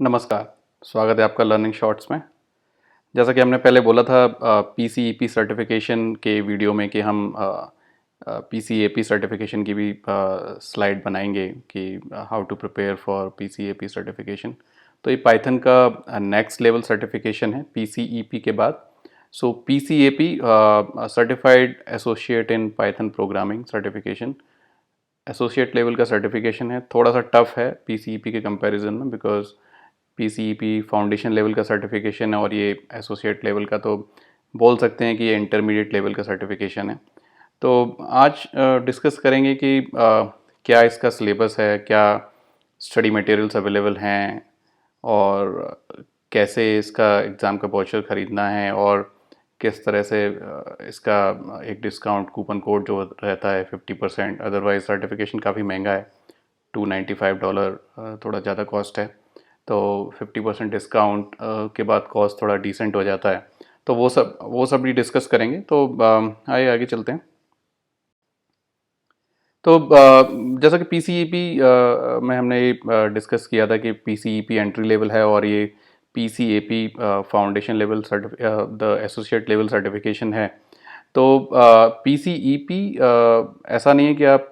नमस्कार, स्वागत है आपका लर्निंग शॉर्ट्स में। जैसा कि हमने पहले बोला था पीसीईपी सर्टिफिकेशन के वीडियो में कि हम पीसीएपी सर्टिफिकेशन की भी स्लाइड बनाएंगे कि how to prepare for PCAP certification. तो ये पाइथन का नेक्स्ट लेवल सर्टिफिकेशन है पीसीईपी के बाद। So PCAP certified associate in Python programming certification, associate level का सर्टिफिकेशन है। थोड़ा सा टफ है पीसीईपी के कंपैरिजन में, बिकॉज पीसीईपी फाउंडेशन लेवल का सर्टिफिकेशन है और ये एसोसिएट लेवल का तो बोल सकते हैं कि ये इंटरमीडिएट लेवल का सर्टिफिकेशन है। तो आज डिस्कस करेंगे कि क्या इसका सिलेबस है, क्या स्टडी मटेरियल्स अवेलेबल हैं और कैसे इसका एग्ज़ाम का वाउचर ख़रीदना है और किस तरह से इसका एक डिस्काउंट कूपन कोड जो रहता है 50%। अदरवाइज सर्टिफिकेशन काफ़ी महंगा है, $295 थोड़ा ज़्यादा कॉस्ट है। तो 50% डिस्काउंट के बाद कॉस्ट थोड़ा डिसेंट हो जाता है। तो वो सब भी डिस्कस करेंगे। तो आइए आगे चलते हैं। तो जैसा कि पीसीईपी में हमने डिस्कस किया था कि पीसीईपी एंट्री लेवल है और ये PCAP foundation level the associate level certification है। तो पीसीईपी ऐसा नहीं है कि आप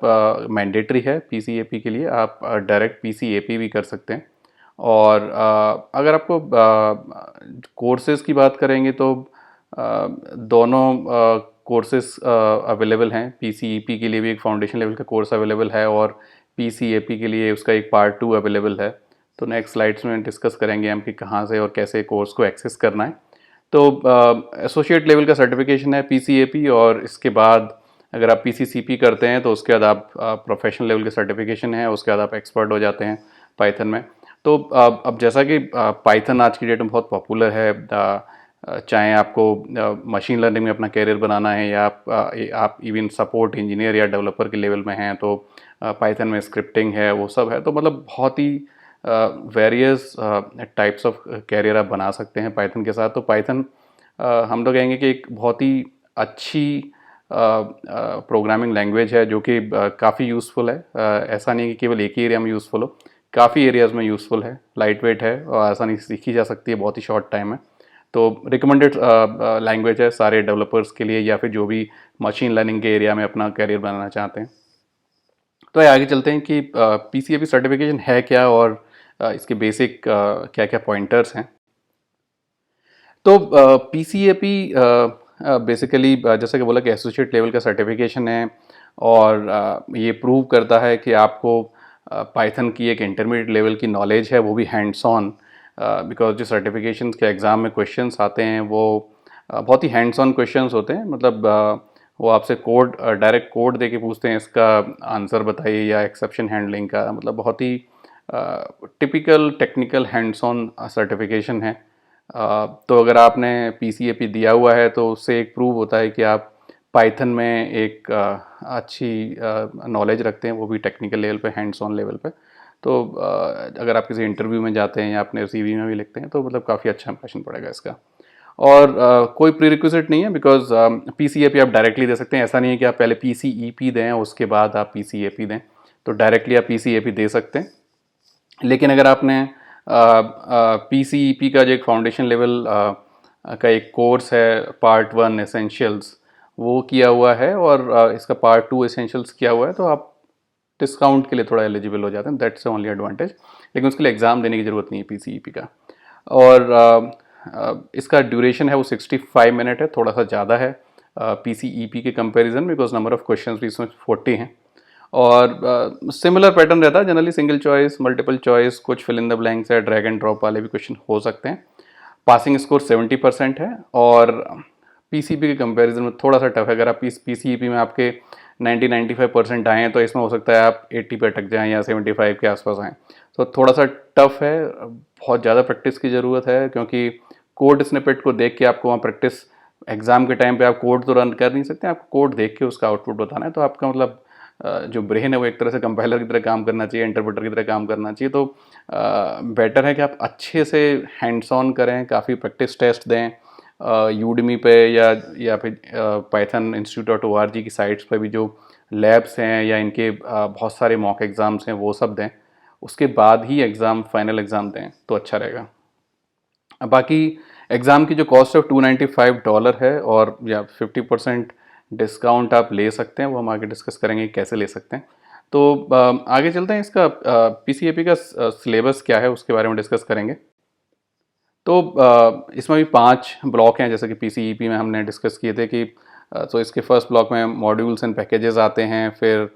मैंडेटरी है पीसीएपी के लिए, आप डायरेक्ट पीसीएपी भी कर सकते हैं। और अगर आपको कोर्सेज़ की बात करेंगे तो दोनों कोर्सेज़ अवेलेबल हैं। पीसीईपी के लिए भी एक फाउंडेशन लेवल का कोर्स अवेलेबल है और पीसीएपी के लिए उसका एक पार्ट 2 अवेलेबल है। तो नेक्स्ट स्लाइड्स में डिस्कस करेंगे हम कि कहाँ से और कैसे कोर्स को एक्सेस करना है। तो एसोसिएट लेवल का सर्टिफिकेशन है पीसीएपी, और इसके बाद अगर आप पीसीसीपी करते हैं तो उसके बाद आप प्रोफेशनल लेवल का सर्टिफिकेशन है, उसके बाद आप एक्सपर्ट हो जाते हैं पाइथन में। तो अब जैसा कि पाइथन आज की डेट में बहुत पॉपुलर है, चाहे आपको मशीन लर्निंग में अपना कैरियर बनाना है या आप इवन सपोर्ट इंजीनियर या डेवलपर के लेवल में हैं, तो पाइथन में स्क्रिप्टिंग है, वो सब है। तो मतलब बहुत ही वेरियस टाइप्स ऑफ कैरियर आप बना सकते हैं पाइथन के साथ। तो पाइथन हम लोग कहेंगे कि एक बहुत ही अच्छी प्रोग्रामिंग लैंग्वेज है जो कि काफ़ी यूज़फुल है। ऐसा नहीं कि केवल एक ही एरिया में यूज़फुल हो, काफ़ी एरियाज़ में यूज़फुल है, लाइट वेट है और आसानी से सीखी जा सकती है बहुत ही शॉर्ट टाइम में। तो रिकमेंडेड लैंग्वेज है सारे डेवलपर्स के लिए या फिर जो भी मशीन लर्निंग के एरिया में अपना करियर बनाना चाहते हैं। तो आगे चलते हैं कि पीसीएपी सर्टिफिकेशन है क्या और इसके बेसिक क्या क्या पॉइंटर्स हैं। तो पीसीएपी बेसिकली जैसा कि बोला कि एसोसिएट लेवल का सर्टिफिकेशन है और ये प्रूव करता है कि आपको पाइथन की एक इंटरमीडिएट लेवल की नॉलेज है, वो भी हैंड्स ऑन। बिकॉज जो सर्टिफिकेशंस के एग्ज़ाम में क्वेश्चंस आते हैं वो बहुत ही हैंड्स ऑन क्वेश्चंस होते हैं। मतलब वो आपसे कोड डायरेक्ट कोड दे के पूछते हैं, इसका आंसर बताइए, या एक्सेप्शन हैंडलिंग का, मतलब बहुत ही typical technical hands on certification है। तो अगर आपने पीसीएपी दिया हुआ है तो उससे एक प्रूव होता है कि आप पाइथन में एक अच्छी नॉलेज रखते हैं, वो भी टेक्निकल लेवल पे, हैंड्स ऑन लेवल पे। तो अगर आप किसी इंटरव्यू में जाते हैं या अपने सीवी में भी लिखते हैं तो मतलब काफ़ी अच्छा इंप्रेशन पड़ेगा इसका। और कोई प्री रिक्विजिट नहीं है, बिकॉज पीसीएपी आप डायरेक्टली दे सकते हैं। ऐसा नहीं है कि आप पहले पीसीईपी दें उसके बाद आप पीसीएपी दें, तो डायरेक्टली आप पीसीएपी दे सकते हैं। लेकिन अगर आपने पीसीईपी का जो एक फाउंडेशन लेवल का एक कोर्स है पार्ट 1 एसेंशियल्स, वो किया हुआ है और इसका पार्ट 2 एसेंशियल्स किया हुआ है, तो आप डिस्काउंट के लिए थोड़ा एलिजिबल हो जाते हैं। That's only advantage. लेकिन उसके लिए एग्ज़ाम देने की ज़रूरत नहीं है पीसीईपी का। और इसका ड्यूरेशन है वो 65 मिनट है, थोड़ा सा ज़्यादा है पीसीईपी के कंपैरिजन में, बिकॉज नंबर ऑफ क्वेश्चंस भी इसमें 40 हैं। और सिमिलर पैटर्न रहता है generally, single choice, multiple choice, कुछ फिल इन द ब्लैंक्स है, ड्रैग एंड ड्रॉप वाले भी क्वेश्चन हो सकते हैं। पासिंग स्कोर 70% है और पीसीपी के कंपैरिजन में थोड़ा सा टफ है। अगर आप पीसीईपी में आपके 90-95% आए हैं तो इसमें हो सकता है आप 80 पे अटक जाएँ या 75 के आसपास आएँ। तो थोड़ा सा टफ है, बहुत ज़्यादा प्रैक्टिस की ज़रूरत है, क्योंकि कोड स्निपेट को देख के आपको वहाँ प्रैक्टिस, एग्ज़ाम के टाइम पे आप कोड तो रन कर नहीं सकते, आपको कोड देख के उसका आउटपुट बताना है। तो आपका मतलब जो ब्रेन है वो एक तरह से कंपाइलर की तरह काम करना चाहिए, इंटरप्रेटर की तरह काम करना चाहिए। तो बेटर है कि आप अच्छे से हैंड्स ऑन करें, काफ़ी प्रैक्टिस टेस्ट दें यूडमी पे या फिर python-institute.org की साइट्स पे भी जो लैब्स हैं या इनके बहुत सारे मॉक एग्ज़ाम्स हैं वो सब दें। उसके बाद ही एग्ज़ाम फाइनल एग्ज़ाम दें तो अच्छा रहेगा। अब बाकी एग्ज़ाम की जो कॉस्ट है $295 है, और या 50% डिस्काउंट आप ले सकते हैं, वो हम आगे डिस्कस करेंगे कैसे ले सकते हैं। तो आगे चलते हैं, इसका पीसीएपी का सिलेबस क्या है उसके बारे में डिस्कस करेंगे। तो इसमें भी 5 ब्लॉक हैं, जैसे कि पीसीईपी में हमने डिस्कस किए थे कि तो इसके फर्स्ट ब्लॉक में मॉड्यूल्स एंड पैकेजेस आते हैं, फिर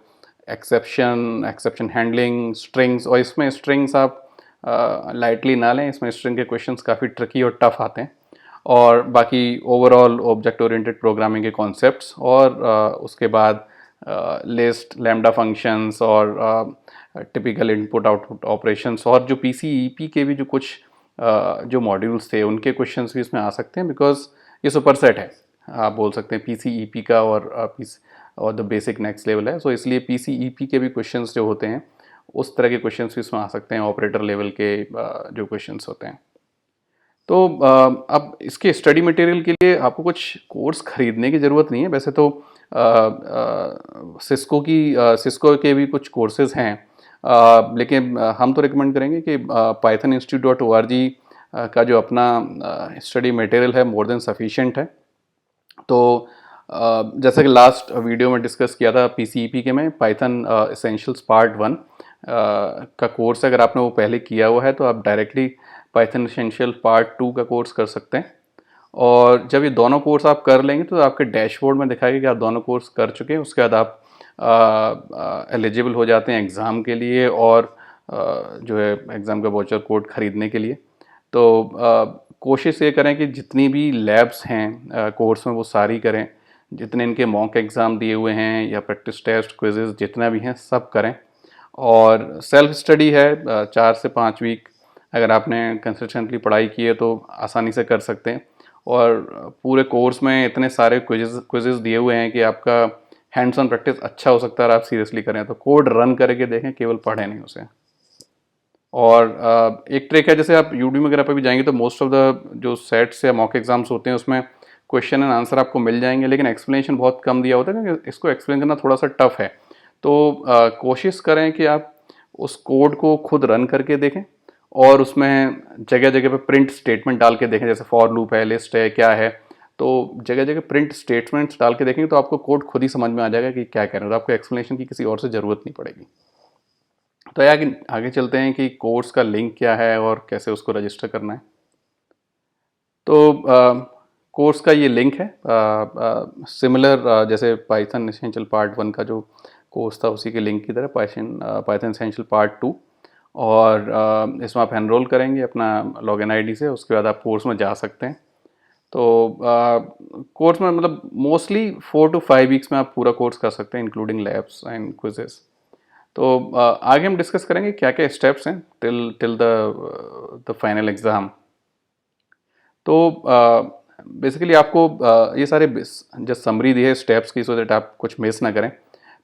एक्सेप्शन हैंडलिंग, स्ट्रिंग्स, और इसमें स्ट्रिंग्स आप लाइटली ना लें, इसमें स्ट्रिंग के क्वेश्चंस काफ़ी ट्रिकी और टफ आते हैं। और बाकी ओवरऑल ऑब्जेक्ट ओरिएंटेड प्रोग्रामिंग के कॉन्सेप्ट्स, और उसके बाद लिस्ट, लैम्डा फंक्शंस, और टिपिकल इनपुट आउटपुट ऑपरेशंस, और जो पीसीईपी के भी जो कुछ जो मॉड्यूल्स थे उनके क्वेश्चंस भी इसमें आ सकते हैं, बिकॉज ये सुपरसेट है, आप बोल सकते हैं पीसीईपी का, और द बेसिक नेक्स्ट लेवल है। सो इसलिए पीसीईपी के भी क्वेश्चंस जो होते हैं उस तरह के क्वेश्चंस भी इसमें आ सकते हैं, ऑपरेटर लेवल के जो क्वेश्चंस होते हैं। तो अब इसके स्टडी मटेरियल के लिए आपको कुछ कोर्स खरीदने की ज़रूरत नहीं है। वैसे तो सिस्को के भी कुछ कोर्सेज हैं, लेकिन हम तो रिकमेंड करेंगे कि pythoninstitute.org का जो अपना स्टडी मटेरियल है मोर देन सफिशिएंट है। तो जैसा कि लास्ट वीडियो में डिस्कस किया था पीसीईपी के में, पाइथन एसेंशियल्स पार्ट 1 का कोर्स अगर आपने वो पहले किया हुआ है तो आप डायरेक्टली पाइथन एसेंशियल पार्ट 2 का कोर्स कर सकते हैं। और जब ये दोनों कोर्स आप कर लेंगे तो आपके डैशबोर्ड में दिखाएगा कि आप दोनों कोर्स कर चुके हैं। उसके बाद आप एलिजिबल हो जाते हैं एग्ज़ाम के लिए, और जो है एग्ज़ाम का वाउचर कोड खरीदने के लिए। तो कोशिश ये करें कि जितनी भी लैब्स हैं कोर्स में वो सारी करें, जितने इनके मॉक एग्ज़ाम दिए हुए हैं या प्रैक्टिस टेस्ट क्विजेज जितना भी हैं सब करें। और सेल्फ स्टडी है 4 से 5 वीक, अगर आपने कंसिस्टेंटली पढ़ाई की है तो आसानी से कर सकते हैं। और पूरे कोर्स में इतने सारे क्विजेज दिए हुए हैं कि आपका हैंड्स ऑन प्रैक्टिस अच्छा हो सकता है। आप सीरियसली करें तो कोड रन करके देखें, केवल पढ़ें नहीं उसे। और एक ट्रिक है, जैसे आप यूट्यूब वगैरह पर भी जाएंगे तो मोस्ट ऑफ द जो सेट्स या मॉक एग्जाम्स होते हैं उसमें क्वेश्चन एंड आंसर आपको मिल जाएंगे, लेकिन एक्सप्लेनेशन बहुत कम दिया होता है क्योंकि इसको एक्सप्लेन करना थोड़ा सा टफ है। तो कोशिश करें कि आप उस कोड को खुद रन करके देखें, और उसमें जगह जगह पे प्रिंट स्टेटमेंट डाल के देखें, जैसे फॉर लूप है, लिस्ट है, क्या है। तो जगह जगह प्रिंट स्टेटमेंट्स डाल के देखेंगे तो आपको कोड खुद ही समझ में आ जाएगा कि क्या कह रहे हो, आपको एक्सप्लेनेशन की किसी और से ज़रूरत नहीं पड़ेगी। तो आगे चलते हैं कि कोर्स का लिंक क्या है और कैसे उसको रजिस्टर करना है। तो कोर्स का ये लिंक है सिमिलर जैसे पाइथन एसेंशियल पार्ट 1 का जो कोर्स था उसी के लिंक की तरह पाइथन एसेंशियल पार्ट 2। और इसमें आप एनरोल करेंगे अपना लॉगिन आईडी से, उसके बाद आप कोर्स में जा सकते हैं। तो कोर्स में मतलब मोस्टली 4 to 5 वीक्स में आप पूरा कोर्स कर सकते हैं, इंक्लूडिंग लैब्स एंड क्विजेस। तो आगे हम डिस्कस करेंगे क्या क्या स्टेप्स हैं टिल द फाइनल एग्ज़ाम। तो बेसिकली आपको ये सारे जस्ट समरी दी है स्टेप्स की, सो दैट आप कुछ मिस ना करें।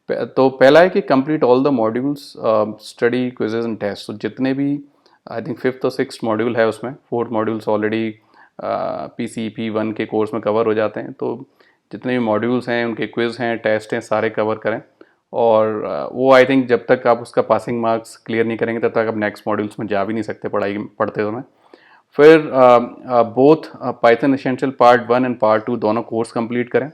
तो पहला है कि complete all the modules, study, quizzes and test. तो जितने भी आई थिंक 5th और 6th मॉड्यूल है उसमें 4 मॉड्यूल्स ऑलरेडी पीसीईपी 1 के कोर्स में कवर हो जाते हैं। तो जितने भी मॉड्यूल्स हैं उनके क्विज हैं, टेस्ट हैं, सारे कवर करें। और वो आई थिंक जब तक आप उसका पासिंग मार्क्स क्लियर नहीं करेंगे तब तक आप नेक्स्ट मॉड्यूल्स में जा भी नहीं सकते पढ़ते समय। फिर both Python essential part 1 and part 2 दोनों कोर्स कंप्लीट करें,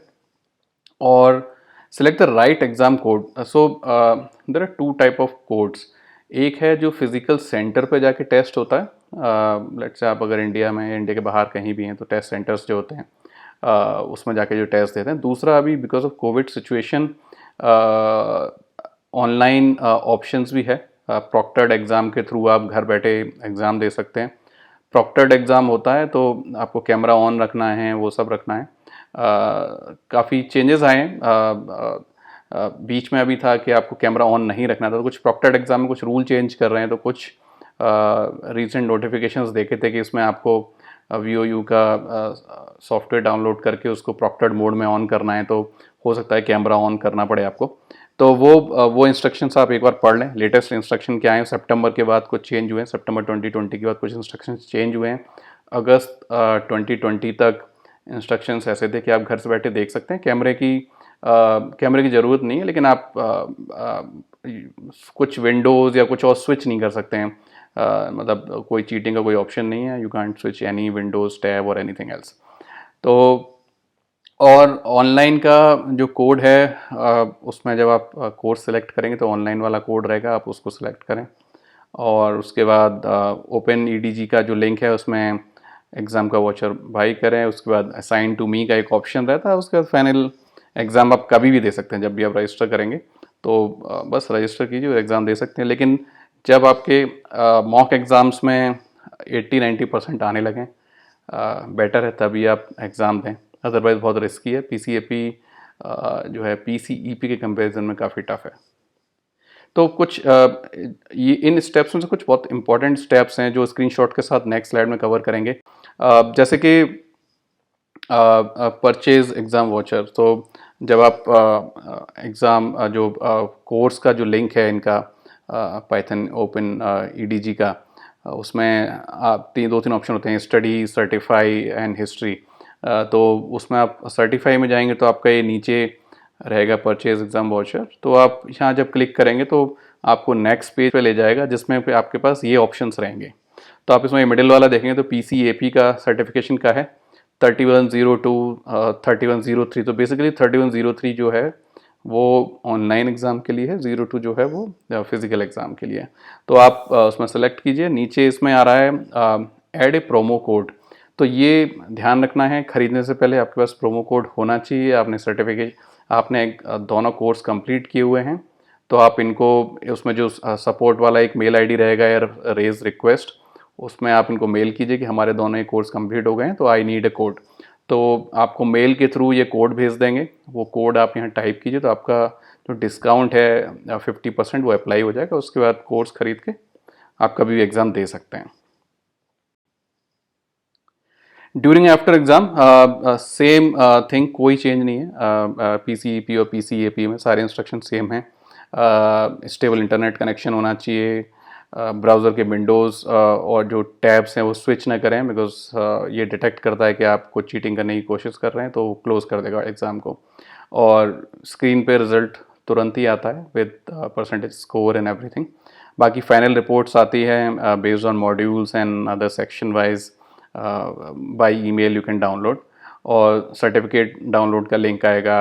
और select the right exam code. So there are 2 type of codes. एक है जो फिजिकल सेंटर पे जाके टेस्ट होता है, लेट्स से आप अगर इंडिया में, इंडिया के बाहर कहीं भी हैं तो टेस्ट सेंटर्स जो होते हैं उसमें जाके जो टेस्ट देते हैं। दूसरा, अभी because of Covid situation online options भी है, प्रॉक्टर्ड एग्ज़ाम के थ्रू आप घर बैठे एग्ज़ाम दे सकते हैं। प्रॉक्टर्ड एग्ज़ाम होता है तो आपको कैमरा ऑन रखना है, वो सब रखना है। काफ़ी चेंजेस आए हैं, बीच में अभी था कि आपको कैमरा ऑन नहीं रखना था, तो कुछ प्रॉक्टर्ड एग्ज़ाम में कुछ रूल चेंज कर रहे हैं। तो कुछ रीसेंट नोटिफिकेशंस देखे थे कि इसमें आपको VOU का सॉफ्टवेयर डाउनलोड करके उसको प्रॉक्टर्ड मोड में ऑन करना है, तो हो सकता है कैमरा ऑन करना पड़े आपको। तो वो इंस्ट्रक्शंस आप एक बार पढ़ लें। लेटेस्ट इंस्ट्रक्शन क्या है, सितंबर के बाद कुछ चेंज हुए हैं, सितंबर 2020 के बाद कुछ इंस्ट्रक्शंस चेंज हुए हैं। अगस्त 2020 तक इंस्ट्रक्शंस ऐसे थे कि आप घर से बैठे देख सकते हैं। कैमरे की कैमरे की ज़रूरत नहीं है, लेकिन आप कुछ विंडोज़ या कुछ और स्विच नहीं कर सकते हैं। मतलब कोई चीटिंग का कोई ऑप्शन नहीं है, you can't switch any Windows tab और एनीथिंग एल्स। तो और ऑनलाइन का जो कोड है, उसमें जब आप कोर्स सेलेक्ट करेंगे तो ऑनलाइन वाला कोड रहेगा, आप उसको सेलेक्ट करें। और उसके बाद ओपन ईडीजी का जो लिंक है उसमें एग्ज़ाम का वाउचर बाई करें। उसके बाद असाइन टू मी का एक ऑप्शन रहता है। उसके बाद फाइनल एग्ज़ाम आप कभी भी दे सकते हैं, जब भी आप रजिस्टर करेंगे तो बस रजिस्टर कीजिए और एग्ज़ाम दे सकते हैं। लेकिन जब आपके मॉक एग्ज़ाम्स में 80-90% आने लगें, बेटर है तभी आप एग्ज़ाम दें, अदरवाइज़ बहुत रिस्की है। पीसीएपी जो है पीसीईपी के कंपैरिजन में काफ़ी टफ है। तो कुछ ये इन स्टेप्स में से कुछ बहुत इंपॉर्टेंट स्टेप्स हैं जो स्क्रीनशॉट के साथ नेक्स्ट स्लाइड में कवर करेंगे। जैसे कि परचेज एग्ज़ाम वाउचर। तो जब आप एग्ज़ाम जो कोर्स का जो लिंक है इनका, पाइथन ओपन ईडीजी का, उसमें आप दो तीन ऑप्शन होते हैं, स्टडी, सर्टिफाई एंड हिस्ट्री। तो उसमें आप सर्टिफाई में जाएंगे तो आपका ये नीचे रहेगा परचेज एग्ज़ाम वाउचर। तो आप यहाँ जब क्लिक करेंगे तो आपको नेक्स्ट पेज पे ले जाएगा, जिसमें पे आपके पास ये ऑप्शंस रहेंगे। तो आप इसमें मिडिल वाला देखेंगे तो पीसीएपी का सर्टिफिकेशन का है 3102, 3103। तो बेसिकली 3103 जो है वो ऑनलाइन एग्ज़ाम के लिए है, 02 जो है वो फिज़िकल एग्ज़ाम के लिए है। तो आप उसमें सेलेक्ट कीजिए। नीचे इसमें आ रहा है ऐड ए प्रोमो कोड। तो ये ध्यान रखना है, खरीदने से पहले आपके पास प्रोमो कोड होना चाहिए। आपने सर्टिफिकेट, आपने दोनों कोर्स कंप्लीट किए हुए हैं तो आप इनको, उसमें जो सपोर्ट वाला एक मेल आईडी रहेगा या रेज रिक्वेस्ट, उसमें आप इनको मेल कीजिए कि हमारे दोनों ही कोर्स कंप्लीट हो गए हैं तो आई नीड अ कोड। तो आपको मेल के थ्रू ये कोड भेज देंगे। वो कोड आप यहाँ टाइप कीजिए तो आपका जो डिस्काउंट है 50% वो अप्लाई हो जाएगा। उसके बाद कोर्स खरीद के आप कभी भी एग्ज़ाम दे सकते हैं। During after exam same thing, कोई चेंज नहीं है। पीसीईपी और पीसीएपी में सारे इंस्ट्रक्शन सेम हैं। स्टेबल इंटरनेट कनेक्शन होना चाहिए। ब्राउज़र के विंडोज़ और जो टैब्स हैं वो स्विच ना करें, बिकॉज ये डिटेक्ट करता है कि आप कुछ चीटिंग करने की कोशिश कर रहे हैं तो क्लोज़ कर देगा एग्ज़ाम को। और स्क्रीन पे रिज़ल्ट तुरंत ही आता है with percentage score and everything. बाकी फाइनल रिपोर्ट्स आती हैं based on modules and other section wise, by email you can download. और सर्टिफिकेट डाउनलोड का लिंक आएगा,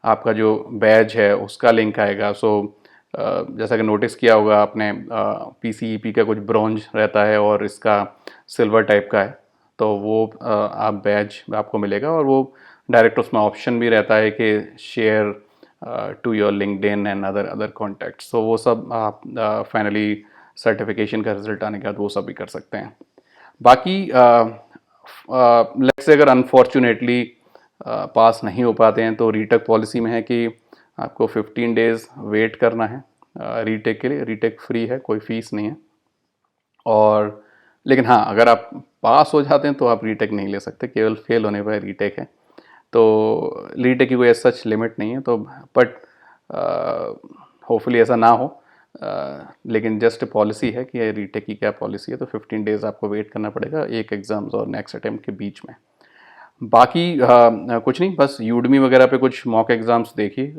आपका जो बैज है उसका लिंक आएगा। सो जैसा कि नोटिस किया होगा आपने, पीसीईपी का कुछ ब्रॉन्ज रहता है और इसका सिल्वर टाइप का है। तो वो आप बैज आपको मिलेगा और वो डायरेक्ट उसमें ऑप्शन भी रहता है कि share to your LinkedIn and other contacts. तो वो सब आप फाइनली सर्टिफिकेशन का रिजल्ट आने के बाद वो सब भी कर सकते हैं। बाकी लेट्स से अगर अनफॉर्चुनेटली पास नहीं हो पाते हैं तो रीटेक पॉलिसी में है कि आपको 15 डेज़ वेट करना है रीटेक के लिए। रीटेक फ्री है, कोई फीस नहीं है। और लेकिन हाँ, अगर आप पास हो जाते हैं तो आप रीटेक नहीं ले सकते, केवल फेल होने पर रीटेक है। तो रीटेक की कोई सच लिमिट नहीं है। तो बट होपफुली ऐसा ना हो, लेकिन जस्ट पॉलिसी है कि रीटेक की क्या पॉलिसी है। तो 15 डेज़ आपको वेट करना पड़ेगा एक एग्ज़ाम्स और नेक्स्ट अटेम्प्ट के बीच में। बाकी कुछ नहीं, बस यूडमी वगैरह पे कुछ मॉक एग्ज़ाम्स देखिए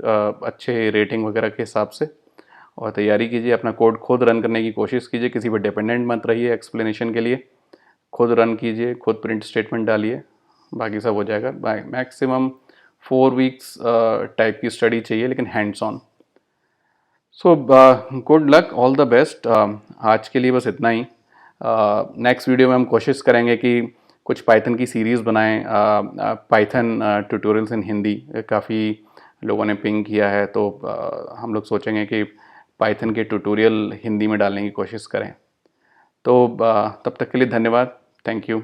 अच्छे रेटिंग वगैरह के हिसाब से, और तैयारी कीजिए। अपना कोड खुद रन करने की कोशिश कीजिए, किसी पर डिपेंडेंट मत रहिए एक्सप्लेनेशन के लिए। खुद रन कीजिए, खुद प्रिंट स्टेटमेंट डालिए, बाकी सब हो जाएगा। मैक्सिमम 4 वीक्स टाइप की स्टडी चाहिए, लेकिन hands on. So good luck, all the best. आज के लिए बस इतना ही। नेक्स्ट वीडियो में हम कोशिश करेंगे कि कुछ पाइथन की सीरीज़ बनाएं, पाइथन ट्यूटोरियल्स इन हिंदी। काफ़ी लोगों ने पिंग किया है, तो हम लोग सोचेंगे कि पाइथन के ट्यूटोरियल हिंदी में डालने की कोशिश करें। तो तब तक के लिए धन्यवाद, थैंक यू।